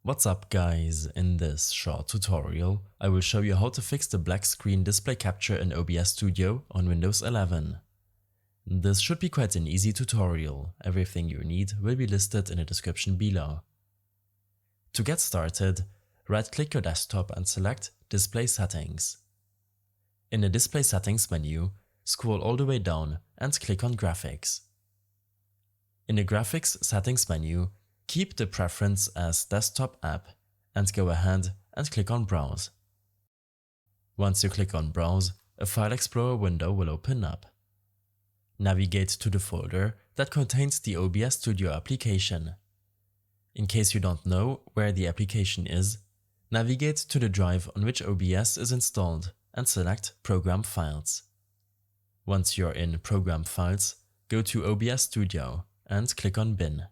What's up guys, in this short tutorial I will show you how to fix the black screen display capture in OBS Studio on Windows 11. This should be quite an easy tutorial, everything you need will be listed in the description below. To get started, right-click your desktop and select Display Settings. In the Display Settings menu, scroll all the way down and click on Graphics. In the Graphics Settings menu, keep the preference as Desktop App and go ahead and click on Browse. Once you click on Browse, a File Explorer window will open up. Navigate to the folder that contains the OBS Studio application. In case you don't know where the application is, navigate to the drive on which OBS is installed and select Program Files. Once you're in Program Files, go to OBS Studio and click on Bin.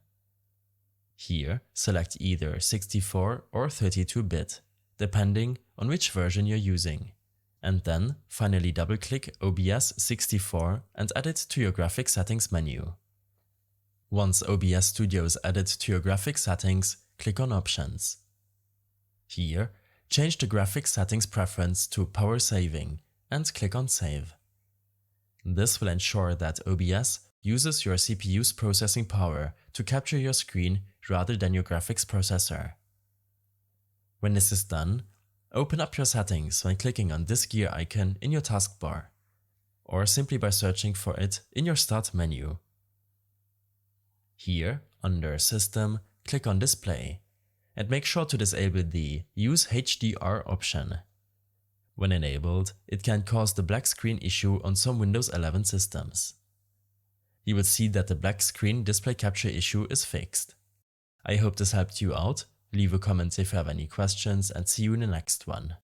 Here, select either 64 or 32-bit, depending on which version you're using, and then finally double-click OBS 64 and add it to your graphics settings menu. Once OBS Studio is added to your graphics settings, click on Options. Here, change the graphics settings preference to Power Saving and click on Save. This will ensure that OBS uses your CPU's processing power to capture your screen rather than your graphics processor. When this is done, open up your settings by clicking on this gear icon in your taskbar, or simply by searching for it in your Start menu. Here, under System, click on Display, and make sure to disable the Use HDR option. When enabled, it can cause the black screen issue on some Windows 11 systems. You will see that the black screen display capture issue is fixed. I hope this helped you out. Leave a comment if you have any questions and see you in the next one.